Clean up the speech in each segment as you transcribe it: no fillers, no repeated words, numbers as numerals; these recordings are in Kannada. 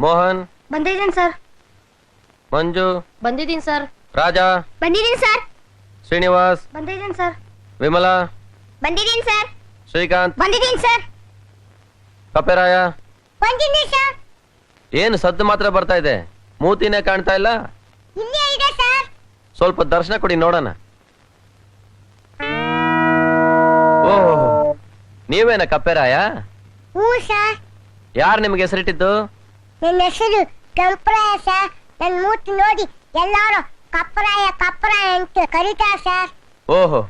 ಮೋಹನ್ ಬಂದಿದ್ದೀನಿ ಸರ್. ಮಂಜು ಬಂದಿದ್ದೀನಿ ಸರ್. ರಾಜಾ ಬಂದಿದ್ದೀನಿ ಸರ್. ಶ್ರೀನಿವಾಸ್ ಬಂದಿದ್ದೀನಿ ಸರ್. ವಿಮಲಾ ಬಂದಿದ್ದೀನಿ ಸರ್. ಶ್ರೀಕಾಂತ್ ಬಂದಿದ್ದೀನಿ ಸರ್. ಕಪೆರಾಯ ಬಂದಿದ್ದೀನಿ ಸರ್. ಏನು ಸದ್ದು ಮಾತ್ರ ಬರ್ತಾ ಇದೆ, ಮೂತಿನೇ ಕಾಣ್ತಾ ಇಲ್ಲ. ಇಲ್ಲೇ ಇದೆ ಸರ್. ಸ್ವಲ್ಪ ದರ್ಶನ ಕೊಡಿ ನೋಡೋಣ. ಓಹೋ, ನೀವೇನ ಕಪ್ಪೆರಾಯ? ಹ್ಞೂ ಸರ್. ಯಾರು ನಿಮ್ಗೆ ಹೆಸರಿಟ್ಟಿದ್ದು? ನನ್ನ ಹೆಸರು ಕೆಂಪರಾಯ ಸರ್. ನನ್ನ ಮೂತಿ ನೋಡಿ ಎಲ್ಲರೂ ಕಪ್ಪರಾಯ ಕಪ್ಪರಾಯ ಅಂತ ಕರೀತಾರೆ ಸರ್. ಓಹೋ,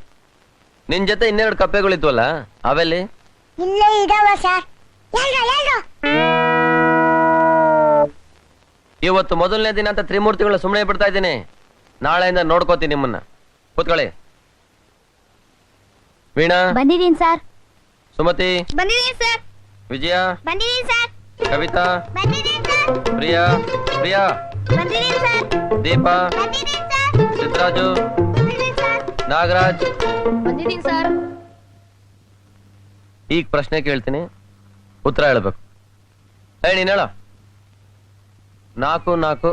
ನಿನ್ ಜೊತೆ ಇನ್ನೆರಡು ಕಪ್ಪೆಗಳಿದ್ವಲ್ಲ, ಅವೆಲ್ಲಿ? ಇಲ್ಲೇ ಇದಾವ ಸರ್. ಎಲ್ಲರೂ ಇವತ್ತು ಮೊದಲನೇ ದಿನ ಅಂತ ತ್ರಿಮೂರ್ತಿಗಳನ್ನ ಸುಮ್ಮನೆ ಬಿಡ್ತಾ ಇದ್ದೀನಿ. ನಾಳೆಯಿಂದ ನೋಡ್ಕೋತೀನಿ ನಿಮ್ಮನ್ನ. ಕೂತ್ಕೊಳ್ಳಿ. ವೀಣಾ ಬಂದಿದ್ದೀನಿ ಸರ್. ಸುಮತಿ ಬಂದಿದ್ದೀನಿ ಸರ್. ವಿಜಯ ಬಂದಿದ್ದೀನಿ ಸರ್. ಕವಿತಾ ಬಂದಿದ್ದೀನಿ ಸರ್. ಪ್ರಿಯಾ ಪ್ರಿಯಾ ಬಂದಿದ್ದೀನಿ ಸರ್. ದೀಪಾ ಬಂದಿದ್ದೀನಿ ಸರ್. ಸಿದ್ದರಾಜು ಬಂದಿದ್ದೀನಿ ಸರ್. ನಾಗರಾಜ್ ಬಂದಿದ್ದೀನಿ ಸರ್. ಈಗ ಪ್ರಶ್ನೆ ಕೇಳ್ತೀನಿ, ಉತ್ತರ ಹೇಳ್ಬೇಕು. ನೀನ್ ಹೇಳ. 4 4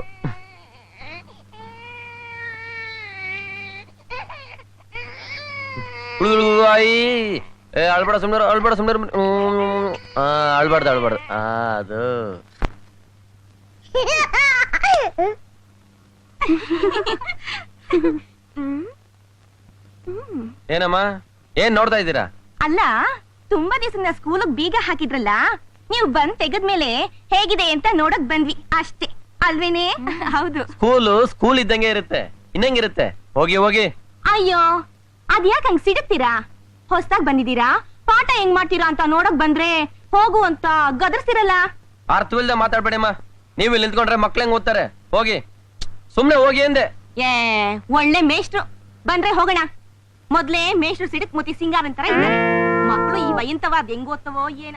ಅಳ್ಬೇಡ ಸುಮ್ನೆ, ಅಳ್ಬೇಡ ಸುಮ್ನೆ. ಅಳ್ಬಾರ್ದು ಅಳ್ಬಾರ್ದು. ಅದು ಏನಮ್ಮ, ಏನ್ ನೋಡ್ತಾ ಇದ್ದೀರಾ? ಅಲ್ಲ, ತುಂಬಾ ದಿವಸದಿಂದ ಸ್ಕೂಲ್ ಬೀಗ ಹಾಕಿದ್ರಲ್ಲ, ನೀವು ಬಂದ್ ತೆಗದ್ಮೇಲೆ ಹೇಗಿದೆ ಅಂತ ನೋಡಕ್ ಬಂದ್ವಿ ಅಷ್ಟೇ ಅಲ್ವೇನೆ? ಹೌದು. ಸ್ಕೂಲ್ ಇದ್ದಂಗೆ ಇರುತ್ತೆ, ಇನ್ನಂಗಿರುತ್ತೆ. ಹೋಗಿ ಹೋಗಿ. ಅಯ್ಯೋ, ಅದ್ಯಾಕ್ ಹಂಗ್ ಸಿಡುತ್ತೀರಾ? ಹೊಸ್ದಾಗ್ ಬಂದಿದ್ದೀರಾ, ಪಾಠ ಹೆಂಗ್ ಮಾಡ್ತೀರಾ ಅಂತ ನೋಡಕ್ ಬಂದ್ರೆ ಹೋಗು ಅಂತ ಗದರ್ಸ್ತಿರಲ್ಲ. ಅರ್ಥವಿಲ್ದೆ ಮಾತಾಡ್ಬೇಡಮ್ಮ. ನೀವು ಇಲ್ಲಿ ನಿಂತ್ಕೊಂಡ್ರೆ ಮಕ್ಳು ಹೆಂಗ್ ಓದ್ತಾರೆ? ಹೋಗಿ, ಸುಮ್ನೆ ಹೋಗಿ ಅಂದೆ. ಏ, ಒಳ್ಳೆ ಮೇಷ್ಟ್ರು. ಬಂದ್ರೆ ಹೋಗೋಣ. ಮೊದ್ಲೇ ಮೇಷ್ಟ್ರು ಸಿಡಕ್ ಮುತಿ ಸಿಂಗಾರ ಅಂತಾರ ಇದ್ದಾರೆ. ಮಕ್ಳು ಈ ವಯಂತವ ಅದ್ ಹೆಂಗ್ ಓದ್ತವೋ ಏನ.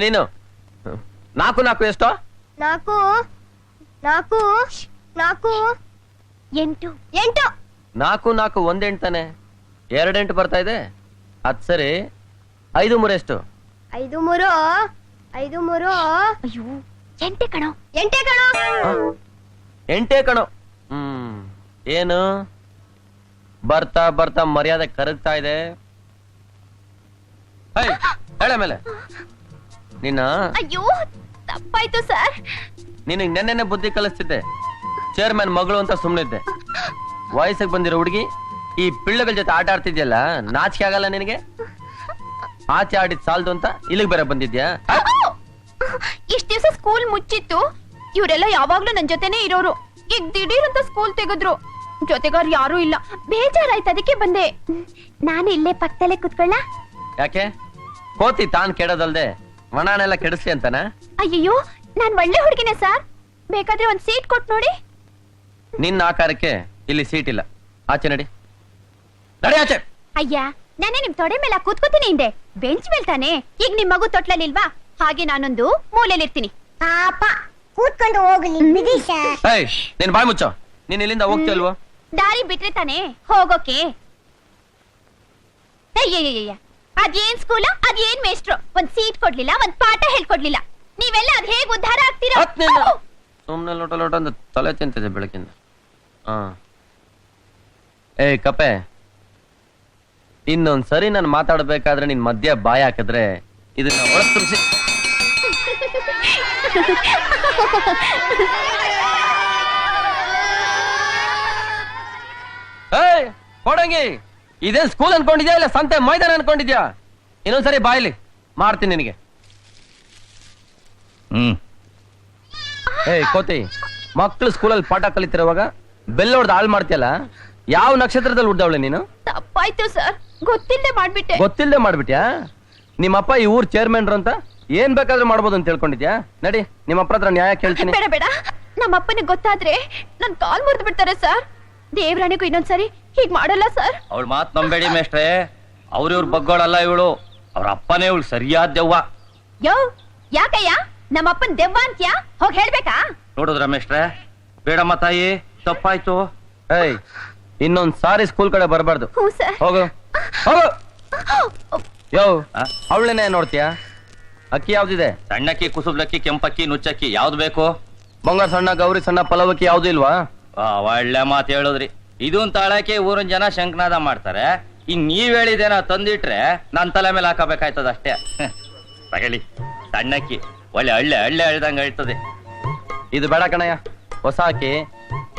ನೀನು 4 4 ಎಷ್ಟೋ? 4 4 4 8 8 4 4 1 8 ತಾನೆ. 2 8 ಬರ್ತಾ ಇದೆ. ಅದ್ ಸರಿ. 5 3 ಎಷ್ಟು? 5 3 5 3 ಅಯ್ಯೋ, 8 ಕಣೋ. 8 ಕಣೋ. 8 ಕಣೋ. ಏನು ಬರ್ತಾ ಬರ್ತಾ ಮರ್ಯಾದೆ ಕರಗ್ತಾ ಇದೆ. ಹೇಳ ಮೇಲೆ ನಿನ್ನ. ಅಯ್ಯೋ, ತಪ್ಪಾಯ್ತು ಸರ್. ನಿನಗ್ ನೆನ್ನೆನೆ ಬುದ್ಧಿ ಕಲಿಸ್ತಿದ್ದೆ. ಚೇರ್ಮನ್ ಮಗಳು ಅಂತ ಸುಮ್ನಿದ್ದೆ. ವಯಸ್ಸಿಗೆ ಬಂದಿರೋ ಹುಡುಗಿ ಈ ಪಿಳ್ಳಗಳ ಜೊತೆ ಆಟ ಆಡ್ತಿದ್ಯಲ್ಲ, ನಾಚಿಕೆ ಆಗಲ್ಲ ನಿನಗೆ? ಆಚೆ ಆಡಿದ್ ಸಾಲ್ದು ಅಂತ ಇಲ್ಲಿಗೆ ಬೇರೆ ಬಂದಿದ್ಯಾ? ಇಷ್ಟ ದಿವಸ ಸ್ಕೂಲ್ ಮುಚ್ಚಿತ್ತು. ಇವರೆಲ್ಲ ಯಾವಾಗ್ಲೂ ನನ್ ಜೊತೆನೆ ಇರೋರು. ಈಗ ದಿಢೀರ್ ಅಂತ ಸ್ಕೂಲ್ ತೆಗೆದ್ರು. ಜೊತೆಗಾರ್ ಯಾರು ಇಲ್ಲ. ಬೇಜಾರಾಯ್ತು, ಅದಕ್ಕೆ ಬಂದೆ. ನಾನು ಇಲ್ಲೇ ಪಕ್ಕದಲ್ಲೇ ಕುತ್ಕೊಳ್ಳ. ಯಾಕೆ? ಕೋತಿ ತಾನ್ ಕೆಡೋದಲ್ದೆ ಮಣನೆಲ್ಲ ಕೆಡಿಸ್ಲಿ ಅಂತಾನ? ಅಯ್ಯಯ್ಯೋ, ನಾನ್ ಒಳ್ಳೆ ಹುಡುಗಿನೇ ಸರ್. ಬೇಕಾದ್ರೆ ಒಂದ್ ಸೀಟ್ ಕೊಟ್ಟು ನೋಡಿ. ನಿನ್ನ ಆಕಾರಕ್ಕೆ ಇಲ್ಲಿ ಸೀಟ್ ಇಲ್ಲ. ಆಚೆ ನಡಿ, ನಡಿ ಆಚೆ. ಅಯ್ಯ, ನಾನೇ ನಿಮ್ ತೊಡೆ ಮೇಲೆ ಕೂತ್ಕೋತೀನಿ ಹಿಂದೆ. ಬೆಂಚ್ ಮೇಲ್ ತಾನೆ. ಈಗ ನಿಮ್ ಮಗು ತೊಟ್ಲಲ್ಲಿಲ್ವಾ? ಹಾಗೆ ನಾನೊಂದು ಮೂಲೆಯಲ್ಲಿರ್ತೀನಿ. ಪಾಪ ಕೂತ್ಕೊಂಡು ಹೋಗ್ಲಿ ಬಿಡಿ ಸರ್. ನೀನ್ ಬಾಯ್ ಮುಚ್ಚೋ. ನೀನ್ ಇಲ್ಲಿಂದ ಹೋಗ್ತಿಲ್ವೋ? ದಾರಿ ಬಿಟ್ರೆ ತಾನೆ ಹೋಗೋಕೆ. ಅಯ್ಯಯ್ಯಯ್ಯ, ಅದೇನ್ ಸ್ಕೂಲ, ಅದೇನ್ ಮೇಷ್ಟ್ರು. ಒಂದ್ ಸೀಟ್ ಕೊಡ್ಲಿಲ್ಲ, ಒಂದ್ ಪಾಠ ಹೇಳ್ಕೊಡ್ಲಿಲ್ಲ. ನೀವೆಲ್ಲ ಅದ್ ಹೇಗ್ ಉದ್ಧಾರ ಆಗ್ತೀರೋ? ಸುಮ್ನೆ ಲೋಟ ಲೋಟ ಅಂತ ತಲೆ ತಿಂತಿದೆ ಬೆಳಕಿಂದ. ಕಪ್ಪೆ, ಇನ್ನೊಂದ್ ಸರಿ ನಾನು ಮಾತಾಡ್ಬೇಕಾದ್ರೆ ನಿನ್ ಮಧ್ಯ ಬಾಯ್ ಹಾಕಿದ್ರೆ ಇದನ್ನ ಒಳಗ್ ತುಂಬಿಸಿ. ಕೊಡಂಗಿ, ಇದೇ ಸ್ಕೂಲ್ ಅನ್ಕೊಂಡಿದ್ಯಾ ಇಲ್ಲ ಸಂತೆ ಮೈದಾನ ಅನ್ಕೊಂಡಿದ್ಯಾ? ಇನ್ನೊಂದ್ಸರಿ ಬಾಯ್ಲಿ ಮಾಡ್ತೀನಿ ನಿನಗೆ. ಕೋತಿ, ಮಕ್ಳು ಸ್ಕೂಲಲ್ಲಿ ಪಾಠ ಕಲಿತಿರುವಾಗ ಬೆಲ್ಲ ಹೊಡೆದು ಹಾಳು ಮಾಡ್ತೀಯಲ್ಲ, ಯಾವ ನಕ್ಷತ್ರದಲ್ಲಿ ಹುಡ್ದವಳೆ ನೀನು? ತಪ್ಪಾಯ್ತು ಸರ್, ಗೊತ್ತಿಲ್ಲದೆ ಮಾಡ್ಬಿಟ್ಟೆ. ಗೊತ್ತಿಲ್ಲದೆ ಮಾಡ್ಬಿಟ್ಯಾ? ನಿಮ್ಮಪ್ಪ ಈ ಊರ್ ಚೇರ್ಮನ್ ಅಂತ ಏನ್ ಬೇಕಾದ್ರೂ ಮಾಡ್ಬೋದು ಅಂತ ತಿಳ್ಕೊಂಡಿದ್ಯಾ? ನಡಿ, ನಿಮ್ಮಪ್ಪ ಹತ್ರ ನ್ಯಾಯ ಕೇಳ್ತೀನಿ. ಬೇಡ ಬೇಡ, ನಮ್ಮಪ್ಪನಿಗೆ ಗೊತ್ತಾದ್ರೆ ನನ್ ಕಾಲ್ ಮುರಿದು ಬಿಡ್ತಾರೆ ಸರ್. ದೇವ್ರಾಣಿಗೂ ಇನ್ನೊಂದ್ಸರಿ ಹೀಗ್ ಮಾಡಲ್ಲ ಸರ್. ಅವಳ ಮಾತ್ ನಂಬೇಡಿ ಮೇಷ್ಟ್ರೆ. ಅವ್ರಿವ್ರ ಬಗ್ಗೋಳಲ್ಲ ಇವಳು. ಅವ್ರ ಅಪ್ಪನೇ ಇವಳು ಸರಿಯಾದ ದೆವ್ವ. ಯೋ, ಯಾಕಯ್ಯ ನಮ್ಮಪ್ಪನ್ ದೆವ್ವ ಅಂತ್ಯಾ? ಹೋಗ್ ಹೇಳ್ಬೇಕಾ? ನೋಡುದ್ರ ಮೇಷ್ಟ್ರೆ, ಬೇಡಮ್ಮ ತಾಯಿ, ತಪ್ಪಾಯ್ತು. ಇನ್ನೊಂದ್ ಸಾರಿ ಸ್ಕೂಲ್ ಕಡೆ ಬರಬಾರ್ದು. ಹ್ಞೂ ಸರ್. ಹೋಗು ಹೋಗು. ಯೋ, ಅವಳನ್ನೇ ನೋಡ್ತೀಯಾ? ಅಕ್ಕಿ ಯಾವ್ದಿದೆ? ಸಣ್ಣಕ್ಕಿ, ಕುಸುಬ್ಲಕ್ಕಿ, ಕೆಂಪಕ್ಕಿ, ನುಚ್ಚಕ್ಕಿ ಯಾವ್ದು ಬೇಕು? ಬಂಗಾರ ಸಣ್ಣ, ಗೌರಿ ಸಣ್ಣ, ಪಲವಕ್ಕಿ ಯಾವ್ದು ಇಲ್ವಾ? ಒಳ್ಳೆ ಮಾತು ಹೇಳಿದ್ರಿ. ಇದನ್ ತಾಳಕ್ಕೆ ಊರಿನ ಜನ ಶಂಕನಾದ ಮಾಡ್ತಾರೆ. ಇನ್ ನೀವ್ ಹೇಳಿದೇನ ತಂದಿಟ್ರೆ ನನ್ ತಲೆ ಮೇಲೆ ಹಾಕಬೇಕಾಯ್ತದ ಅಷ್ಟೇ. ತಗಲಿ ಸಣ್ಣಕ್ಕಿ, ಒಳ್ಳೆ ಹಳ್ಳೆ ಹಳ್ಳೆ ಹೇಳ್ದಂಗ ಹೇಳ್ತದೆ. ಇದು ಬೇಡ ಕಣಯ್ಯ, ಹೊಸ ಅಕ್ಕಿ.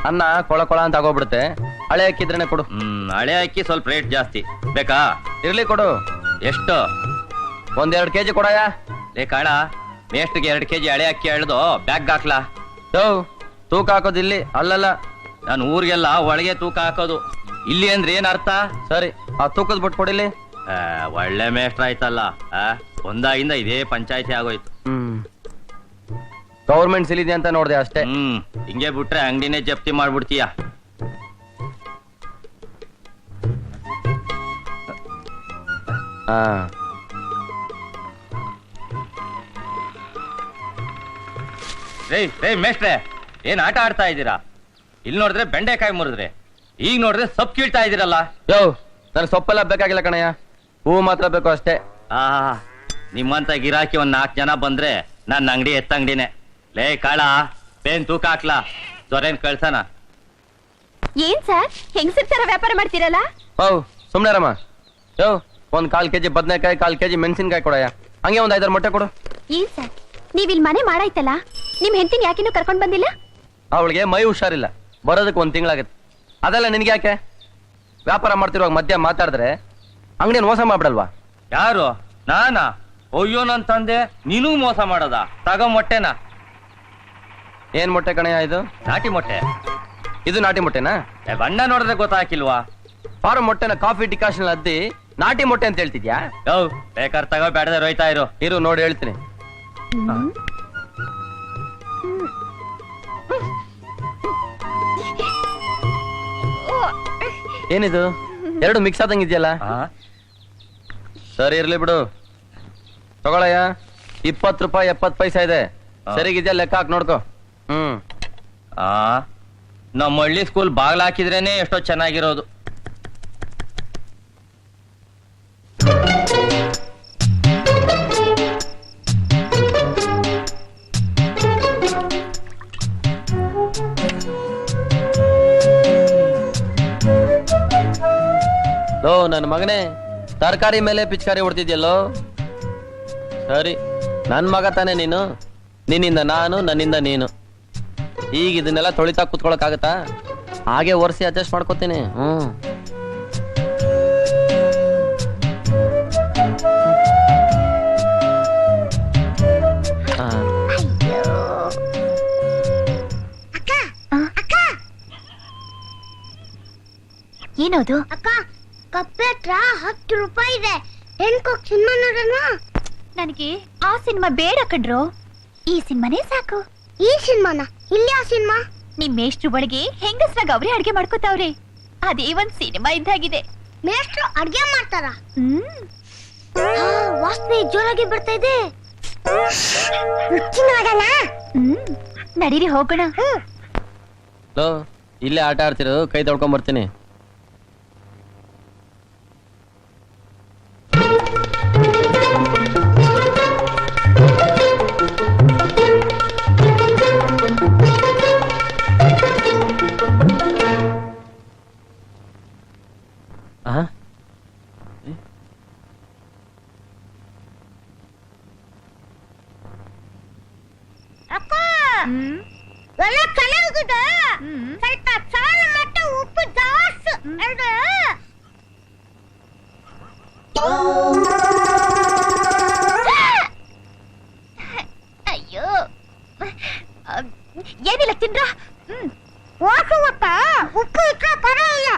ಅನ್ನ ಕೊಳ ಕೊಳ ಅಂತ ಆಗೋಗ್ಬಿಡುತ್ತೆ. ಹಳೆ ಅಕ್ಕಿದ್ರೇನೆ ಕೊಡು. ಹಳೆ ಅಕ್ಕಿ ಸ್ವಲ್ಪ ರೇಟ್ ಜಾಸ್ತಿ. ಬೇಕಾ? ಇರ್ಲಿ ಕೊಡು. ಎಷ್ಟು? 1-2 ಕೆಜಿ ಕೊಡಯ್ಯ. ಲೇ ಕಾಳ, ಮೇಷ್ಟ್ರಿಗೆ 2 ಕೆಜಿ ಹಳೆ ಅಕ್ಕಿ ಎಳ್ದು ಬ್ಯಾಗ್ ಹಾಕ್ಲಾ? ತೂಕ ಹಾಕೋದು ಇಲ್ಲಿ ಅಲ್ಲಲ್ಲ, ನಾನು ಊರಿಗೆಲ್ಲ ಒಳಗೆ ತೂಕ ಹಾಕೋದು. ಇಲ್ಲಿ ಅಂದ್ರೆ ಏನ್ ಅರ್ಥ? ಸರಿ, ಆ ತೂಕದ ಬಿಟ್ಟು ಕೊಡಿಲಿ. ಒಳ್ಳೆ ಮೇಷ್ಟ್ರ ಆಯ್ತಲ್ಲ. ಒಂದಾಗಿಂದ ಇದೇ ಪಂಚಾಯತಿ ಆಗೋಯ್ತು. ಗೌರ್ಮೆಂಟ್ ಸಿಲಿದೆ ಅಂತ ನೋಡ್ದೆ ಅಷ್ಟೇ. ಹಿಂಗೆ ಬಿಟ್ರೆ ಅಂಗಡಿನೇ ಜಪ್ತಿ ಮಾಡ್ಬಿಡ್ತೀಯ. ಹಾ, ರೇ ಮೇಷ್ಟ್ರೆ, ಏನ್ ಆಟ ಆಡ್ತಾ ಇದ್ದೀರಾ? ಇಲ್ಲಿ ನೋಡಿದ್ರೆ ಬೆಂಡೆಕಾಯಿ ಮುರಿದ್ರೆ, ಈಗ ನೋಡಿದ್ರೆ ಸೊಪ್ಪು ಕೀಳ್ತಾ ಇದೀರಲ್ಲ. ನನಗೆ ಸೊಪ್ಪೆಲ್ಲ ಬೇಕಾಗಿಲ್ಲ ಕಣಯ್ಯ, ಹೂವು ಮಾತ್ರ ಬೇಕು ಅಷ್ಟೇ. ನಿಮ್ಮಂತ ಗಿರಾಕಿ 4 ಜನ ಬಂದ್ರೆ ನನ್ನ ಅಂಗಡಿ ಎತ್ತಂಗಡಿನೇ. ಲೇ ಕಾಳ, ಪೇನ್ ತೂಕ ಹಾಕ್ಲಾ? ದೊರೆನ್ ಕಳ್ಸನ. ಏನ್ ಸರ್ ಹೆಂಗಸರ್ ತರ ವ್ಯಾಪಾರ ಮಾಡ್ತೀರಲ್ಲ? ಸುಮ್ನೆ ರಮ್ಮ. 1 1/4 ಕೆಜಿ ಬದನೆಕಾಯಿ, 1/4 ಕೆಜಿ ಮೆಣಸಿನ್ಕಾಯಿ ಕೊಡಯ್ಯ. ಹಂಗೆ 1 5 ಮೊಟ್ಟೆ ಕೊಡು. ಏನ್ ಸರ್ ನೀವ್ ಇಲ್ಲಿ ಮನೆ ಮಾಡಾಯ್ತಲ್ಲ, ನಿಮ್ ಹೆಂಡತಿನ ಯಾಕಿನ್ನೂ ಕರ್ಕೊಂಡ್ ಬಂದಿಲ್ಲ? ಅವಳಿಗೆ ಮೈ ಹುಷಾರಿಲ್ಲ, ಬರೋದಕ್ಕೆ 1 ತಿಂಗಳಾಗತ್ತೆ. ಅದೆಲ್ಲ ನಿನ್ಗೆ ಯಾಕೆ? ವ್ಯಾಪಾರ ಮಾಡ್ತಿರುವಾಗ ಮಧ್ಯ ಮಾತಾಡಿದ್ರೆ ಅಂಗಡಿಯನ್ನು ಮೋಸ ಮಾಡ್ಬಿಡಲ್ವಾ? ಯಾರು? ನಾನಾ? ಅಯ್ಯೋ ನನ್ ತಂದೆ, ನೀನೂ ಮೋಸ ಮಾಡೋದ? ತಗೋ ಮೊಟ್ಟೆನಾ. ಏನ್ ಮೊಟ್ಟೆ ಕಣಯ್ಯ ಇದು? ನಾಟಿ ಮೊಟ್ಟೆ. ಇದು ನಾಟಿ ಮೊಟ್ಟೆನಾ? ಬಣ್ಣ ನೋಡಿದ್ರೆ ಗೊತ್ತಾಕಿಲ್ವಾ? ಫಾರಂ ಮೊಟ್ಟೆನ ಕಾಫಿ ಡಿಕಾಷನ್ ಅದ್ದಿ ನಾಟಿ ಮೊಟ್ಟೆ ಅಂತ ಹೇಳ್ತಿದ್ಯಾ? ಬೇಕಾದ್ರೆ ತಗೋ, ಬೇಡದೆ ರೋಯ್ತಾ ಇರು ನೋಡಿ ಹೇಳ್ತೀನಿ. ಏನಿದು? 2 ಮಿಕ್ಸ್ ಆದಂಗಿದ್ಯಲ್ಲ. ಸರಿ ಇರ್ಲಿ ಬಿಡು, ತಗೊಳಯ್ಯ. 20 ರೂಪಾಯಿ 70 ಪೈಸೆ ಇದೆ. ಸರಿಗಿದ್ಯಾ? ಲೆಕ್ಕ ಹಾಕಿ ನೋಡ್ಕೊ. ನಮ್ಮ ಹಳ್ಳಿ ಸ್ಕೂಲ್ ಬಾಗ್ಲ ಹಾಕಿದ್ರೇನೆ ಎಷ್ಟೋ ಚೆನ್ನಾಗಿರೋದು. ನನ್ನ ಮಗನೇ, ತರಕಾರಿ ಮೇಲೆ ಪಿಚಕಾರಿ ಹೊಡ್ತಿದ್ಯಲ್ಲೋ. ಸರಿ, ನನ್ ಮಗ ತಾನೆ ನೀನು. ನಿನ್ನಿಂದ ನಾನು, ನನ್ನಿಂದ ನೀನು. ಈಗ ಇದನ್ನೆಲ್ಲ ತೊಳಿತಾ ಕುತ್ಕೊಳಕ್ ಆಗತ್ತಾ? ಹಾಗೆ ಒರೆಸಿ ಅಡ್ಜಸ್ಟ್ ಮಾಡ್ಕೋತೀನಿ. ಏನದು? ಅಕ್ಕ, ಕಪ್ಪೆ ಹತ್ರ 10 ರೂಪಾಯಿ ಇದೆ. ಹೆಣ್ಕೋಕ್ ಸಿನಿಮಾ ನೋಡೋಣ? ನನಗೆ ಆ ಸಿನಿಮಾ ಬೇಡ ಕಣ್ರೋ, ಈ ಸಿನಿಮಾನೇ ಸಾಕು. ಈ ಸಿನಿಮಾನ? ಇಲ್ಲಿ ಆ ಸಿನಿಮಾ? ನಿಮ್ ಮೇಷ್ಟ್ರು ಒಳಗೆ ಹೆಂಗಸ್ರಾಗ ಅವ್ರೆ ಅಡ್ಗೆ ಮಾಡ್ಕೋತಾವ್ರೆ. ಅದೇ ಒಂದ್ ಸಿನಿಮಾ ಇದ್ದಾಗಿದೆ. ಮೇಷ್ಟ್ರು ಅಡ್ಗೆ ಮಾಡ್ತಾರ? ವಾಸನೆ ಜೋರಾಗಿ ಬರ್ತಾ ಇದೆ. ರುಚಿ ನೋಡೋಣ? ನಡೀರಿ ಹೋಗೋಣ. ಇಲ್ಲೇ ಆಟ ಆಡ್ತಿರೋ, ಕೈ ತೊಳ್ಕೊಂಡ್ ಬರ್ತೀನಿ. ಅಕ್ಕ, ಎಲ್ಲ ಚೆನ್ನಾಗಿದೆ. ಸ್ವಲ್ಪ ಸಾಲ ಮತ್ತೆ ಉಪ್ಪು ಜಾಸ್ತಿ. ಅಯ್ಯೋ, ಏನಿಲ್ಲ ತಿನ್ರ. ಹೋಗುವಪ್ಪ, ಉಪ್ಪು ಇಟ್ರೆ ಪರವಾಗಿಲ್ಲ.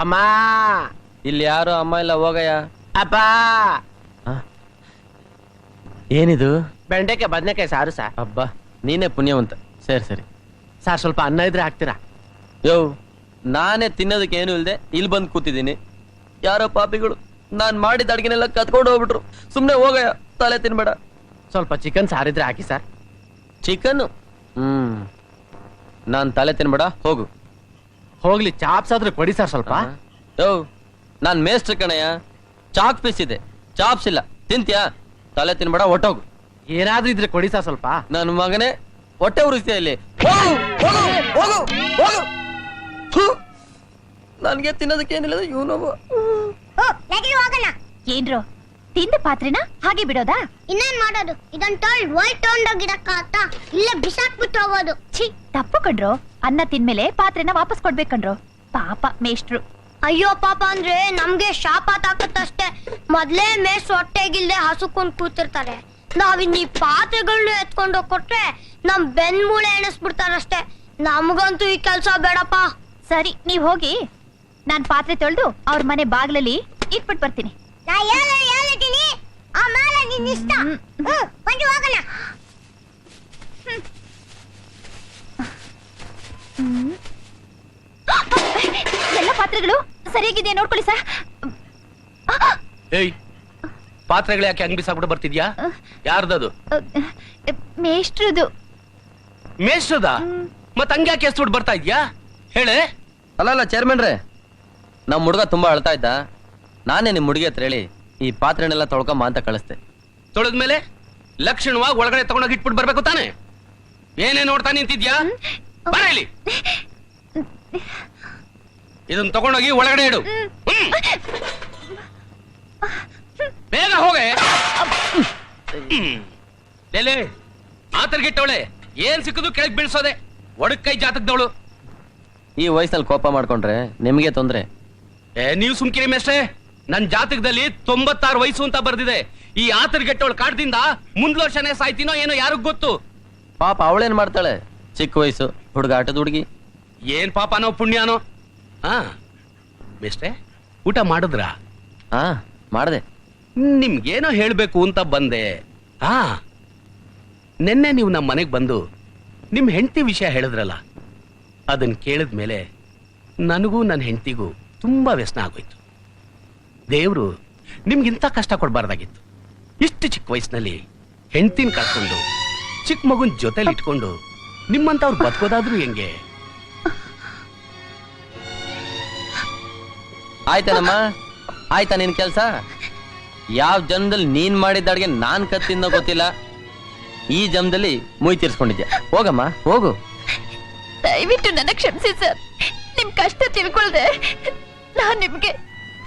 ಅಮ್ಮ, ಇಲ್ಲಿ ಯಾರು ಅಮ್ಮ ಇಲ್ಲ, ಹೋಗಯ್ಯ. ಅಪ್ಪ, ಏನಿದು? ಬೆಂಡೆಕಾಯಿ ಬದನೆಕಾಯಿ ಸಾರು ಸರ್. ಅಬ್ಬಾ, ನೀನೇ ಪುಣ್ಯವಂತ. ಸರಿ ಸಾರ್, ಸ್ವಲ್ಪ ಅನ್ನ ಇದ್ರೆ ಹಾಕ್ತೀರಾ? ನಾನೇ ತಿನ್ನೋದಕ್ಕೆ ಏನು ಇಲ್ದೆ ಇಲ್ಲಿ ಬಂದು ಕೂತಿದ್ದೀನಿ. ಯಾರೋ ಪಾಪಿಗಳು ನಾನ್ ಮಾಡಿದ ಅಡ್ಗೆನೆಲ್ಲ ಕತ್ಕೊಂಡು ಹೋಗ್ಬಿಟ್ರು. ಸುಮ್ನೆ ಹೋಗಯ್ಯ, ತಲೆ ತಿನ್ಬೇಡ. ಸ್ವಲ್ಪ ಚಿಕನ್ ಸಾರಿದ್ರೆ ಹಾಕಿ ಸರ್. ಚಿಕನ್? ನಾನ್ ತಲೆ ತಿನ್ಬೇಡ, ಹೋಗು. ಹೋಗ್ಲಿ, ಚಾಪ್ಸ್ ಆದ್ರೆ ಕೊಡಿ ಸರ್ ಸ್ವಲ್ಪ. ಯೋ ನಾನ್ ಮೇಸ್ಟ್ರ ಕಣಯ್ಯ. ಚಾಕ್ ಪೀಸ್ ಇದೆ, ಚಾಪ್ಸ್ ಇಲ್ಲ. ತಿಂತ್ಯಾ? ತಲೆ ತಿನ್ಬೇಡ, ಹೊಟ್ಟೋಗು. ಏನಾದ್ರೂ ಇದ್ರೆ ಕೊಡಿ ಸರ್ ಸ್ವಲ್ಪ. ನನ್ನ ಮಗನೇ, ಹೊಟ್ಟೆ ಉರಿಸ್ತೀಯ ಇಲ್ಲಿ. ಹೋಗು, ಹೋಗು, ಹೋಗು, ಹೋಗು. ಥು, ನನ್ಗೆ ತಿನ್ನೋದಕ್ಕೆ ಏನಿಲ್ಲ ಇವನೊಬ್ಬ. ನಡಿ ಹೋಗೋಣ. ಏನ್ರು ತಿಂದ ಪಾತ್ರೆನ ಹಾಗೆ ಬಿಡೋದಾ? ಇನ್ನೇನ್ ಮಾಡೋದು? ಇದನ್ ತೊಳ್ ವೈಟ್ ತಗೊಂಡೋಗಿರಕ್ಕಾಗತ್ತ? ಇಲ್ಲೇ ಬಿಸಾಕ್ಬಿಟ್ಟು ಹೋಗೋದು. ಛೀ, ತಪ್ಪು ಕಣ್ರು. ಅನ್ನ ತಿಂದ್ಮೇಲೆ ಪಾತ್ರೆನ ವಾಪಸ್ ಕೊಡ್ಬೇಕಂಡ್ರು. ಪಾಪ ಮೇಷ್ಟ್ರು. ಅಯ್ಯೋ ಪಾಪ ಅಂದ್ರೆ ನಮ್ಗೆ ಶಾಪ ತಾಕತ್ತಷ್ಟೇ. ಮೊದ್ಲೇ ಮೇಸ್ ಹೊಟ್ಟೆಗಿಲ್ದೆ ಹಸುಕೊಂಡ್ ಕೂತಿರ್ತಾರೆ. ನಾವಿನ್ ಈ ಪಾತ್ರೆಗಳನ್ನ ಎತ್ಕೊಂಡು ಕೊಟ್ರೆ ನಮ್ ಬೆನ್ ಮೂಳೆ ಎಣಿಸ್ಬಿಡ್ತಾರಷ್ಟೇ. ನಮ್ಗಂತೂ ಈ ಕೆಲ್ಸ ಬೇಡಪ್ಪ. ಸರಿ, ನೀವ್ ಹೋಗಿ. ನಾನ್ ಪಾತ್ರೆ ತೊಳ್ದು ಅವ್ರ ಮನೆ ಬಾಗ್ಲಲ್ಲಿ ಇಟ್ಬಿಟ್ ಬರ್ತೀನಿ. ನಾ ಹೇಳಿದ್ದೀನಿ, ಆಮೇಲೆ ನಿನ್ ಇಷ್ಟ. ಬನ್ನಿ ಹೋಗೋಣ. ಎಲ್ಲ ಪಾತ್ರೆಗಳು ಸರಿಯಾಗಿದೆ ನೋಡ್ಕೊಳ್ಳಿ ಸರ್. ಏಯ್, ಪಾತ್ರೆಗಳು ಯಾಕೆ ಹಂಗ್ ಬಿಸಾಕ್ಬಿಟ್ಟು ಬರ್ತಿದ್ಯಾ? ಯಾರ್ದದು? ಮೇಷ್ಟ್ರದು. ಮೇಷ್ಟ್ರದ? ಮತ್ ಹಂಗ್ಯಾಕೆ ಎಸ್ಬಿಟ್ಟು ಬರ್ತಾ ಇದ್ಯಾ ಹೇಳೆ? ಅಲ್ಲ ಚೇರ್ಮನ್ರೇ, ನಮ್ ಹುಡುಗ ತುಂಬಾ ಅಳ್ತಾ ಇದ್ದ. ನಾನೇ ನಿಮ್ ಹುಡುಗಿ ಹತ್ರ ಹೇಳಿ ಈ ಪಾತ್ರೆನೆಲ್ಲ ತೊಳ್ಕೊಂಬ ಅಂತ ಕಳಿಸ್ದೆ. ತೊಳೆದ್ಮೇಲೆ ಲಕ್ಷಣವಾಗಿ ಒಳಗಡೆ ತಗೊಂಡೋಗಿ ಇಟ್ಬಿಟ್ಟು ಬರ್ಬೇಕು ತಾನೆ? ಏನೇ ನೋಡ್ತಾ ನಿಂತಿದ್ಯಾ? ಬರ ಇಲ್ಲಿ. ಇದನ್ನ ತಗೊಂಡೋಗಿ ಒಳಗಡೆ ಇಡು. ಬೇಗ ಹೋಗೆ. ಲೇಲೆ, ಆತರ್ಗಿಟ್ಟವಳೆ ಏನ್ ಸಿಕ್ಕದು ಕೆಳಗ್ ಬೀಳ್ಸೋದೆ. ಒಡಕ್ ಕೈ ಜಾತಕದವಳು. ಈ ವಯಸ್ಸಲ್ಲಿ ಕೋಪ ಮಾಡ್ಕೊಂಡ್ರೆ ನಿಮಗೆ ತೊಂದ್ರೆ. ನೀವು ಸುಮ್ಕಿರಿ ಮೇಷ್ಟ್ರೆ. ನನ್ ಜಾತಕದಲ್ಲಿ 96 ವಯಸ್ಸು ಅಂತ ಬರ್ದಿದೆ. ಈ ಆತರ್ಗೆಟ್ಟವಳ ಕಾಡ್ದಿಂದ ಮುಂದ್ ವರ್ಷನೇ ಸಾಯ್ತೀನೋ ಏನೋ ಯಾರಿಗ್ ಗೊತ್ತು. ಪಾಪ ಅವಳೇನ್ ಮಾಡ್ತಾಳೆ? ಚಿಕ್ಕ ವಯಸ್ಸು ಹುಡುಗ, ಆಟದ ಹುಡುಗಿ. ಏನ್ ಪಾಪನೋ ಪುಣ್ಯನೋ. ಹಾ ಮೇಷ್ಟ್ರೆ, ಊಟ ಮಾಡಿದ್ರ? ಹಾ ಮಾಡ್ದೆ. ನಿಮ್ಗೇನೋ ಹೇಳ್ಬೇಕು ಅಂತ ಬಂದೆ. ಹಾ, ನಿನ್ನೆ ನೀವು ನಮ್ಮ ಮನೆಗ್ ಬಂದು ನಿಮ್ ಹೆಂಡತಿ ವಿಷಯ ಹೇಳಿದ್ರಲ್ಲ, ಅದನ್ ಕೇಳಿದ್ಮೇಲೆ ನನಗೂ ನನ್ನ ಹೆಂಡತಿಗೂ ತುಂಬಾ ವ್ಯಸನ ಆಗೋಯ್ತು. ದೇವ್ರು ನಿಮ್ಗಿಂತ ಕಷ್ಟ ಕೊಡ್ಬಾರ್ದಾಗಿತ್ತು. ಇಷ್ಟು ಚಿಕ್ಕ ವಯಸ್ಸಿನಲ್ಲಿ ಹೆಂಡತಿನ ಕಳ್ಕೊಂಡು ಚಿಕ್ಕ ಮಗುನ್ ಜೊತೆಲಿ ಇಟ್ಕೊಂಡು ನಿಮ್ಮಂತವ್ರು ಬದುಕೋದಾದ್ರೂ ಹೆಂಗೆ? ಆಯ್ತಾನಮ್ಮ, ಆಯ್ತಾ ನಿನ್ ಕೆಲ್ಸ? ಯಾವ ಜನ್ಮದಲ್ಲಿ ನೀನ್ ಮಾಡಿದ ಅಡ್ಗೆ ನಾನ್ ಕತ್ತಿಂದ ಗೊತ್ತಿಲ್ಲ. ಈ ಜನ್ಮದಲ್ಲಿ ಮುಯ್ ತೀರ್ಸ್ಕೊಂಡಿದ್ಯಾ. ಹೋಗಮ್ಮ, ಹೋಗು. ದಯವಿಟ್ಟು ನನ್ನ ಕ್ಷಮಿಸಿ ಸರ್. ನಿಮ್ ಕಷ್ಟ ತಿಳ್ಕೊಳ್ದೆ ನಾನ್ ನಿಮ್ಗೆ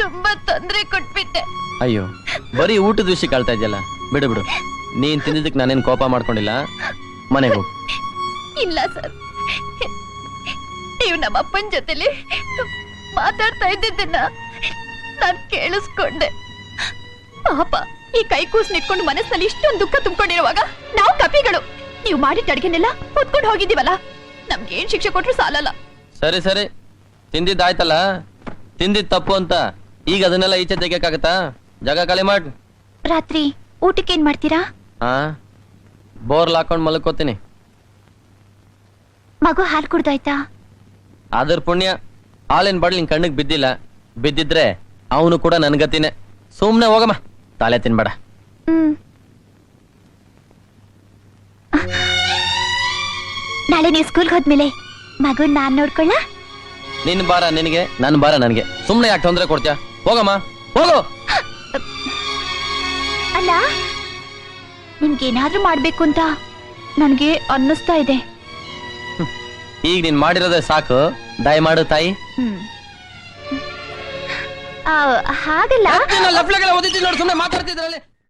ತುಂಬಾ ತೊಂದರೆ ಕೊಟ್ಬಿಟ್ಟೆ. ಅಯ್ಯೋ, ಬರೀ ಊಟದ ವಿಷಯ ಕಾಳ್ತಾ ಇದೆಯಲ್ಲ. ಬಿಡು ಬಿಡು, ನೀನ್ ತಿಂದಿದ್ದಕ್ಕೆ ನಾನೇನ್ ಕೋಪ ಮಾಡ್ಕೊಂಡಿಲ್ಲ. ಮನೆಗೆ ಹೋಗು. ಇಲ್ಲ ಸರ್, ನೀವು ನಮ್ಮ ಅಪ್ಪನ ಜೊತೆಲಿ ಮಾತಾಡ್ತಾ ಇದ್ದಿದ್ದನ್ನ ನಾನ್ ಕೇಳಿಸ್ಕೊಂಡೆ. ಪಾಪ ಈ ಕೈ ಕೂಸ್ ನಿಟ್ಕೊಂಡು ಮನಸ್ಸಲ್ಲಿ ಇಷ್ಟೊಂದು ದುಃಖ ತುಂಬಿಕೊಂಡಿರುವಾಗ ನಾವು ಕಪಿಗಳು ನೀವು ಮಾಡಿದ ಅಡ್ಗೆನೆಲ್ಲ ಕೂತ್ಕೊಂಡು ಹೋಗಿದ್ದೀವಲ್ಲ, ನಮ್ಗೇನ್ ಶಿಕ್ಷೆ ಕೊಟ್ರು ಸಾಲಲ್ಲ. ಸರಿ ಸರಿ, ತಿಂದಿದ್ದಾಯ್ತಲ್ಲ. ತಿಂದಿದ್ ತಪ್ಪು ಅಂತ ಈಗ ಅದನ್ನೆಲ್ಲ ಈಚೆ ತೆಗಿಯಕ್ಕಾಗತ್ತಾ? ಜಾಗ ಖಾಲಿ ಮಾಡ್. ರಾತ್ರಿ ಊಟಕ್ಕೆ ಏನ್ ಮಾಡ್ತೀರಾ? ಹಾ, ಬೋರ್ಲ್ ಹಾಕೊಂಡ್ ಮಲ್ಕೋತೀನಿ. ಮಗು ಹಾಲು ಕುಡ್ದಾಯ್ತಾ? ಅದ್ರ ಪುಣ್ಯ ಹಾಲಿನ ಬಾಡ್ಲಿ ನಿನ್ ಕಣ್ಣಿಗೆ ಬಿದ್ದಿಲ್ಲ. ಬಿದ್ದಿದ್ರೆ ಅವನು ಕೂಡ ನನ್ ಗತಿನೇ. ಸುಮ್ನೆ ಹೋಗಮ್ಮ, ತಲೆ ತಿನ್ಬೇಡ. ನಾಳೆ ನೀವು ಸ್ಕೂಲ್ಗೆ ಹೋದ್ಮೇಲೆ ಮಗು ನಾನ್ ನೋಡ್ಕೊಳ್ಳ. ನಿನ್ ಬಾರ ನಿನಗೆ, ನನ್ ಬಾರ ನನ್ಗೆ. ಸುಮ್ನೆ ಯಾಕೆ ತೊಂದ್ರೆ ಕೊಡ್ತೀಯ? ಹೋಗಮ್ಮ, ಹೋಗು. ಅಲ್ಲ, ನಿಮ್ಗೇನಾದ್ರೂ ಮಾಡ್ಬೇಕು ಅಂತ ನನ್ಗೆ ಅನ್ನಿಸ್ತಾ ಇದೆ. ಈಗ ನೀನ್ ಮಾಡಿರೋದೇ ಸಾಕು. ದಯಮಾಡು ತಾಯಿ. ಹಾಗಲ್ಲ, ಸುಮ್ನೆ ಮಾತಾಡ್ತಿದ್ರಲ್ಲಿ